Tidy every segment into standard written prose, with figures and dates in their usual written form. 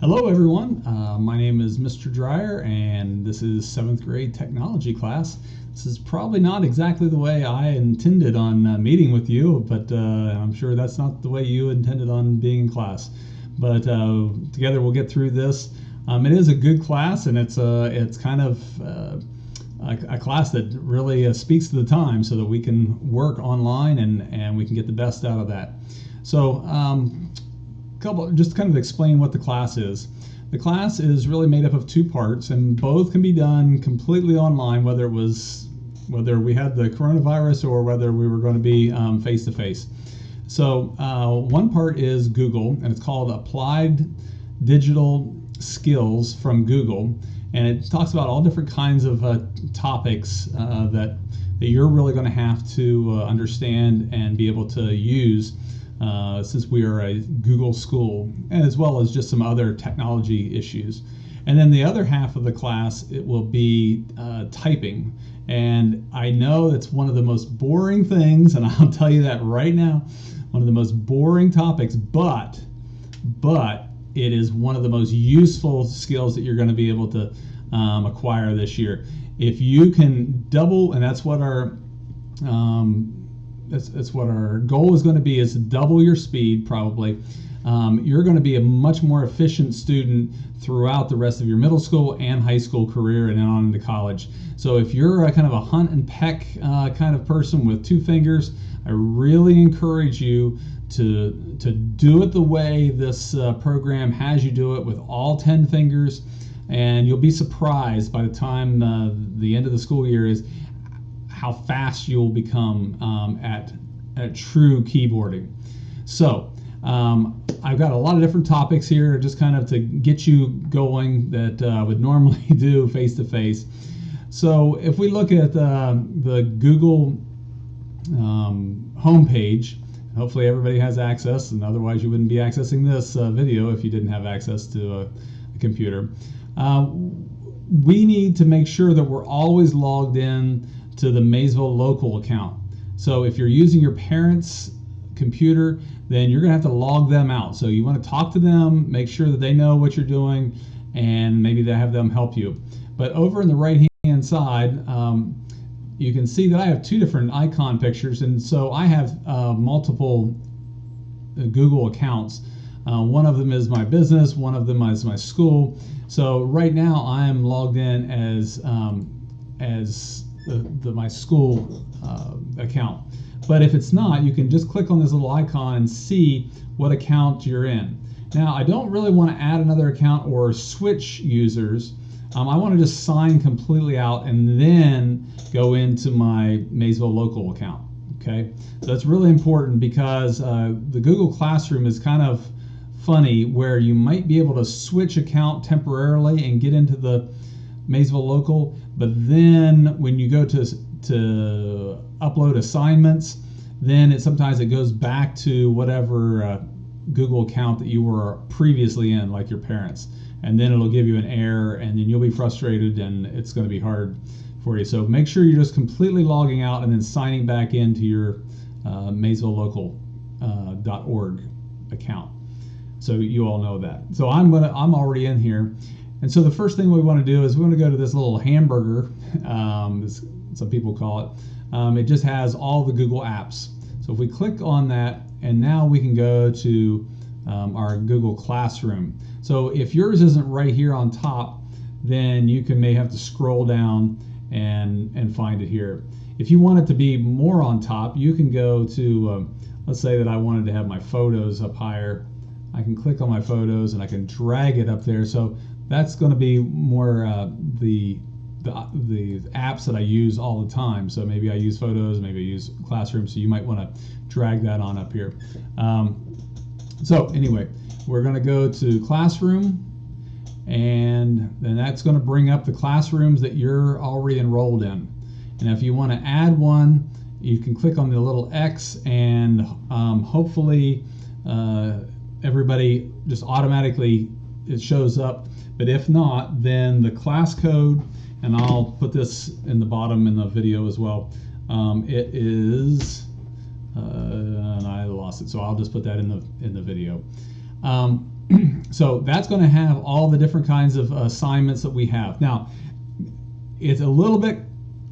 Hello everyone, my name is Mr. Dreier and this is 7th grade technology class. This is probably not exactly the way I intended on meeting with you, but I'm sure that's not the way you intended on being in class. But together we'll get through this. It is a good class, and it's kind of a class that really speaks to the time so that we can work online and we can get the best out of that. So just kind of explain what the class is. The class is really made up of two parts, and both can be done completely online, whether we had the coronavirus or whether we were going to be face to face. So one part is Google, and it's called Applied Digital Skills from Google, and it talks about all different kinds of topics that you're really going to have to understand and be able to use. Since we are a Google school, and as well as just some other technology issues. And then the other half of the class, it will be typing. And I know it's one of the most boring things, and I'll tell you that right now, one of the most boring topics, but it is one of the most useful skills that you're going to be able to acquire this year. If you can double, and that's what our that's what our goal is going to be, is to double your speed probably. You're going to be a much more efficient student throughout the rest of your middle school and high school career and then on into college. So if you're a kind of a hunt and peck kind of person with two fingers, I really encourage you to do it the way this program has you do it, with all 10 fingers, and you'll be surprised by the time the end of the school year is how fast you'll become at true keyboarding. So I've got a lot of different topics here just kind of to get you going that I would normally do face to face. So if we look at the Google homepage, hopefully everybody has access, and otherwise you wouldn't be accessing this video if you didn't have access to a computer. We need to make sure that we're always logged in to the Maysville local account. So if you're using your parents' computer, then you're going to have to log them out. So you want to talk to them, make sure that they know what you're doing, and maybe they have them help you. But over in the right hand side, you can see that I have two different icon pictures, and so I have multiple Google accounts. One of them is my business, one of them is my school. So right now I am logged in as my school account. But if it's not, you can just click on this little icon and see what account you're in. Now, I don't really want to add another account or switch users. I want to just sign completely out and then go into my Maysville local account. Okay, so that's really important because the Google Classroom is kind of funny, where you might be able to switch account temporarily and get into the Maysville local, but then when you go to upload assignments, then sometimes it goes back to whatever Google account that you were previously in, like your parents, and then it'll give you an error, and then you'll be frustrated, and it's going to be hard for you. So make sure you're just completely logging out and then signing back into your MaysvilleLocal.org account. So you all know that. So I'm already in here. And so the first thing we want to do is we want to go to this little hamburger, some people call it. It just has all the Google apps. So if we click on that, and now we can go to our Google Classroom. So if yours isn't right here on top, then you may have to scroll down and find it here. If you want it to be more on top, you can go to, let's say that I wanted to have my photos up higher. I can click on my photos and I can drag it up there. So that's going to be more the apps that I use all the time. So maybe I use photos, maybe I use Classroom. So you might want to drag that on up here. So anyway, we're going to go to Classroom, and then that's going to bring up the classrooms that you're already enrolled in. And if you want to add one, you can click on the little X, and hopefully everybody just automatically, it shows up. But if not, then the class code, and I'll put this in the bottom in the video as well. It is, and I lost it, so I'll just put that in the video. So that's going to have all the different kinds of assignments that we have. Now, it's a little bit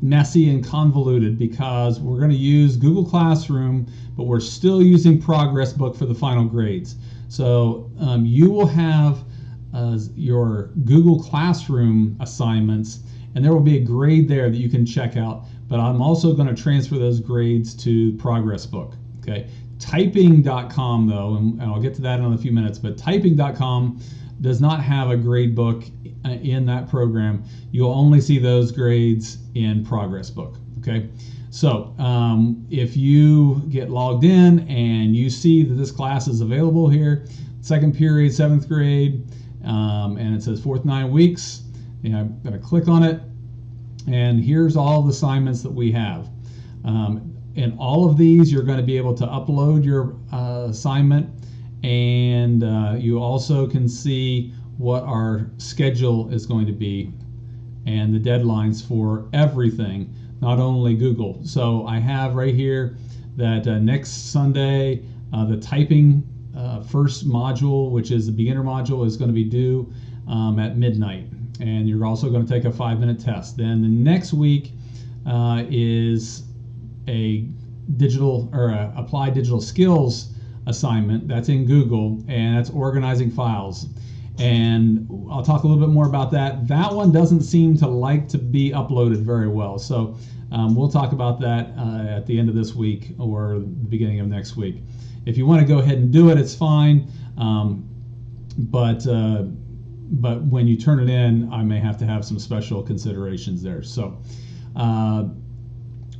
messy and convoluted because we're going to use Google Classroom, but we're still using Progress Book for the final grades. So you will have your Google Classroom assignments, and there will be a grade there that you can check out, but I'm also going to transfer those grades to Progress Book. Okay. Typing.com though, and I'll get to that in a few minutes, but typing.com does not have a grade book in that program. You'll only see those grades in Progress Book. Okay, so if you get logged in and you see that this class is available here, second period, 7th grade, and it says 4th 9 weeks, I'm going to click on it, and here's all the assignments that we have. In all of these, you're going to be able to upload your assignment, and you also can see what our schedule is going to be and the deadlines for everything, not only Google. So I have right here that next Sunday, the typing first module, which is the beginner module, is going to be due at midnight, and you're also going to take a 5-minute test. Then the next week is a digital or applied digital skills assignment that's in Google, and that's organizing files, and I'll talk a little bit more about that. That one doesn't seem to like to be uploaded very well, so we'll talk about that at the end of this week or the beginning of next week. If you want to go ahead and do it, it's fine, but when you turn it in, I may have to have some special considerations there. So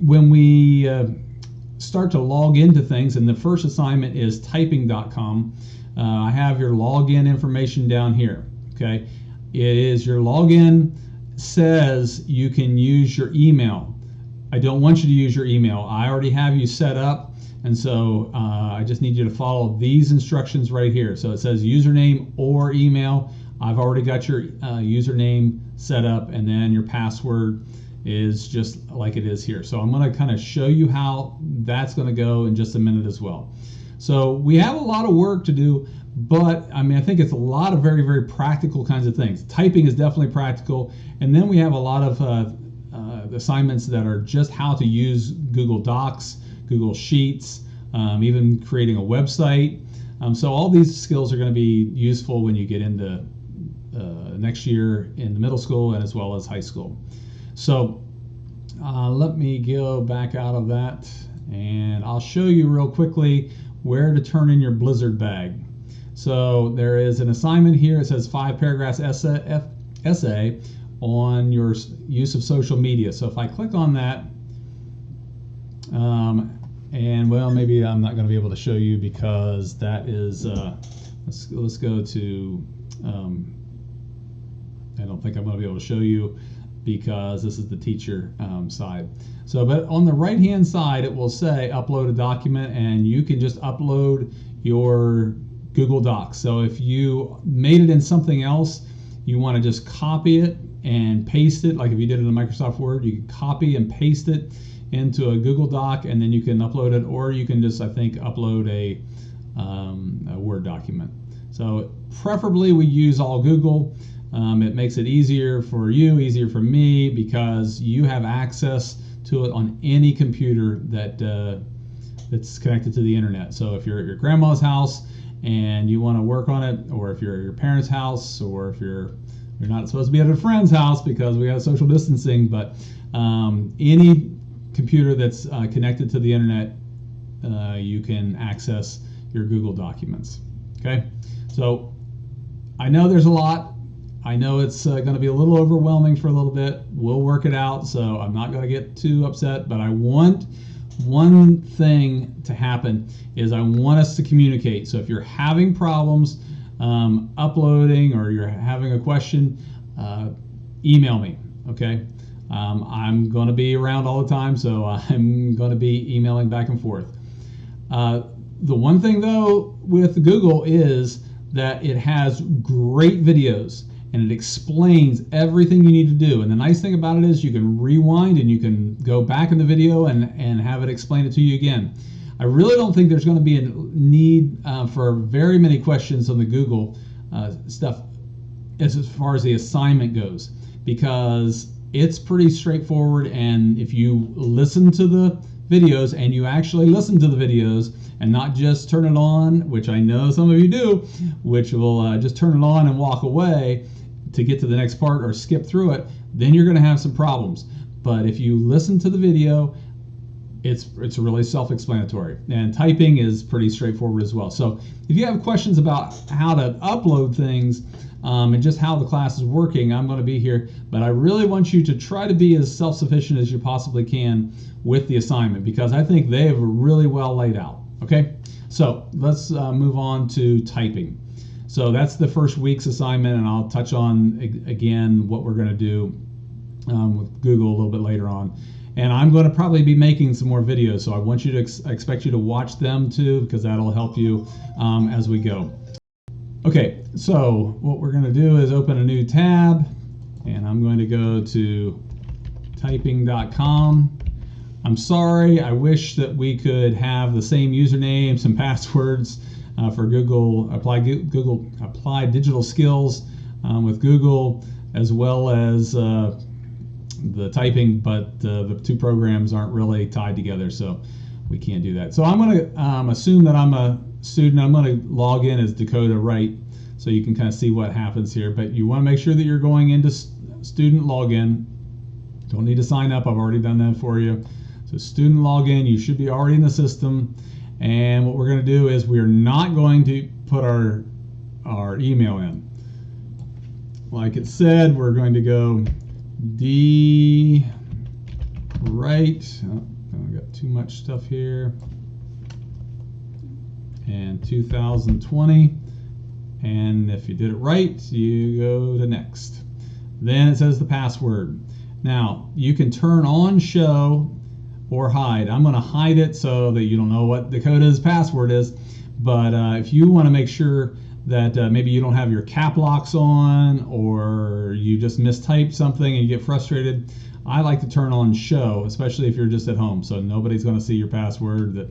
when we start to log into things, and the first assignment is typing.com, I have your login information down here. Okay, it is your login says you can use your email. I don't want you to use your email. I already have you set up, and so I just need you to follow these instructions right here. So it says username or email. I've already got your username set up, and then your password is just like it is here. So I'm going to kind of show you how that's going to go in just a minute as well. So we have a lot of work to do, but I mean, I think it's a lot of very, very practical kinds of things. Typing is definitely practical, and then we have a lot of assignments that are just how to use Google Docs, Google Sheets, even creating a website. So all these skills are going to be useful when you get into next year in the middle school and as well as high school. So let me go back out of that, and I'll show you real quickly where to turn in your Blizzard bag. So there is an assignment here. It says 5 paragraphs essay on your use of social media. So if I click on that, and well, maybe I'm not going to be able to show you because that is, let's go to, I don't think I'm going to be able to show you because this is the teacher side. So, but on the right hand side, it will say upload a document, and you can just upload your Google Docs. So if you made it in something else, you want to just copy it and paste it. Like if you did it in Microsoft Word, you can copy and paste it into a Google Doc, and then you can upload it, or you can just, I think, upload a Word document. So preferably we use all Google. It makes it easier for you, easier for me, because you have access to it on any computer that's connected to the internet. So if you're at your grandma's house and you want to work on it, or if you're at your parents' house, or if you're not supposed to be at a friend's house because we have social distancing, but any computer that's connected to the internet, you can access your Google documents. Okay, so I know there's a lot. I know it's going to be a little overwhelming for a little bit. We'll work it out, so I'm not going to get too upset, but I want one thing to happen is I want us to communicate. So if you're having problems uploading, or you're having a question, email me, okay? I'm going to be around all the time, so I'm going to be emailing back and forth. The one thing, though, with Google is that it has great videos, and it explains everything you need to do. And the nice thing about it is you can rewind and you can go back in the video and have it explain it to you again. I really don't think there's going to be a need for very many questions on the Google stuff as far as the assignment goes, because it's pretty straightforward. And if you listen to the videos, and you actually listen to the videos and not just turn it on, which I know some of you do, which will just turn it on and walk away to get to the next part or skip through it, then you're going to have some problems. But if you listen to the video, it's really self-explanatory, and typing is pretty straightforward as well. So if you have questions about how to upload things and just how the class is working, I'm going to be here. But I really want you to try to be as self-sufficient as you possibly can with the assignment, because I think they have really well laid out. Okay, so let's move on to typing. So that's the first week's assignment, and I'll touch on again what we're going to do with Google a little bit later on. And I'm going to probably be making some more videos, so I want you to I expect you to watch them too, because that'll help you as we go. Okay, so what we're going to do is open a new tab, and I'm going to go to typing.com. I'm sorry, I wish that we could have the same usernames and passwords for Google Applied Digital Skills with Google, as well as the typing, but the two programs aren't really tied together, so we can't do that. So I'm going to assume that I'm a student. I'm going to log in as Dakota Wright, so you can kind of see what happens here. But you want to make sure that you're going into student login. Don't need to sign up. I've already done that for you. So student login, you should be already in the system. And what we're going to do is we're not going to put our email in. Like it said, we're going to go Wright. Oh, I got too much stuff here. And 2020. And if you did it right, you go to next. Then it says the password. Now, you can turn on show or hide. I'm going to hide it so that you don't know what Dakota's password is. But if you want to make sure that maybe you don't have your cap locks on, or you just mistype something and you get frustrated, I like to turn on show, especially if you're just at home, so nobody's going to see your password that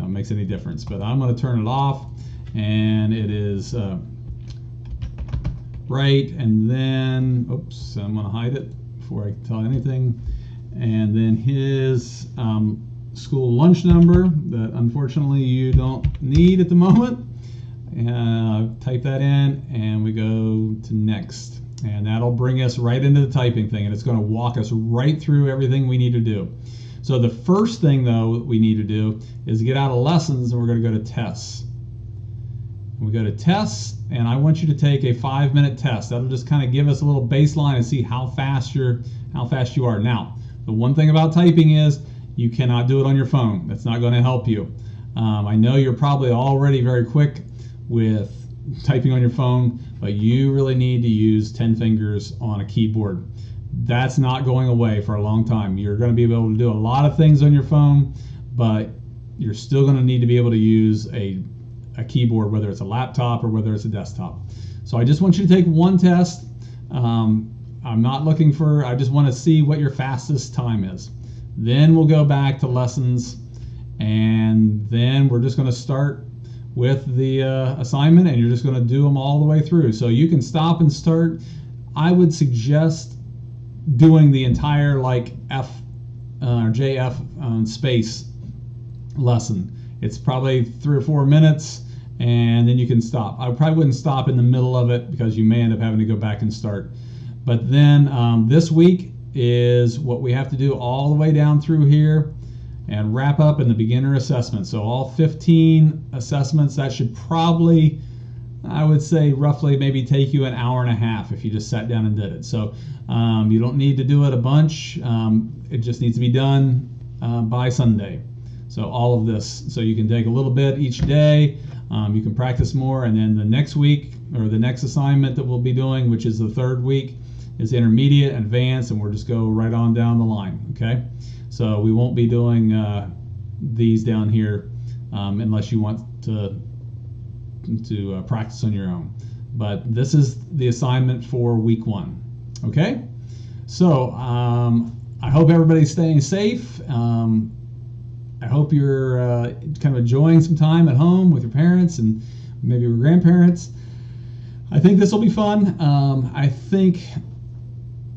makes any difference. But I'm going to turn it off, and it is right. And then, oops, I'm going to hide it before I tell anything. And then his school lunch number that unfortunately you don't need at the moment. Type that in, and we go to next, and that'll bring us right into the typing thing, and it's going to walk us right through everything we need to do. So the first thing though we need to do is get out of lessons, and we're going to go to tests. We go to tests, and I want you to take a 5-minute test. That'll just kind of give us a little baseline and see how fast you are. Now, the one thing about typing is you cannot do it on your phone. That's not going to help you. I know you're probably already very quick with typing on your phone, but you really need to use 10 fingers on a keyboard. That's not going away for a long time. You're going to be able to do a lot of things on your phone, but you're still going to need to be able to use a keyboard, whether it's a laptop or whether it's a desktop. So I just want you to take one test. I'm not looking for, I just want to see what your fastest time is. Then we'll go back to lessons, and then we're just going to start with the assignment, and you're just going to do them all the way through. So you can stop and start. I would suggest doing the entire F or JF space lesson. It's probably 3 or 4 minutes, and then you can stop. I probably wouldn't stop in the middle of it, because you may end up having to go back and start. But then this week is what we have to do all the way down through here and wrap up in the beginner assessment. So all 15 assessments, that should probably, I would say, roughly maybe take you an hour and a half if you just sat down and did it. So you don't need to do it a bunch. It just needs to be done by Sunday. So all of this, so you can take a little bit each day. You can practice more, and then the next week, or the next assignment that we'll be doing, which is the 3rd week, is intermediate, advanced, and we'll just go right on down the line. Okay. So we won't be doing these down here unless you want to practice on your own. But this is the assignment for week 1. Okay? So I hope everybody's staying safe. I hope you're kind of enjoying some time at home with your parents and maybe your grandparents. I think this will be fun. I think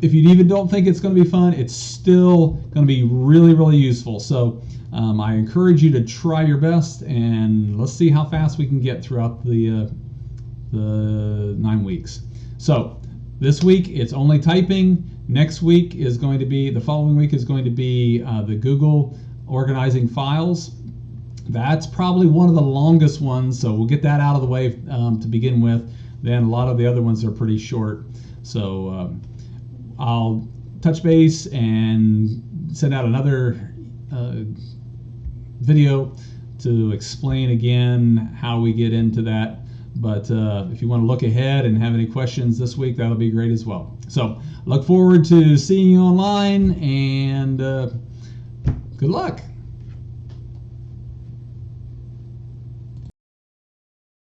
if you even don't think it's going to be fun, it's still going to be really, really useful. So I encourage you to try your best, and let's see how fast we can get throughout the 9 weeks. So this week it's only typing. Next week is going to be, the following week is going to be the Google organizing files. That's probably one of the longest ones, so we'll get that out of the way to begin with. Then a lot of the other ones are pretty short. So I'll touch base and send out another video to explain again how we get into that. But if you want to look ahead and have any questions this week, that'll be great as well. So look forward to seeing you online, and good luck.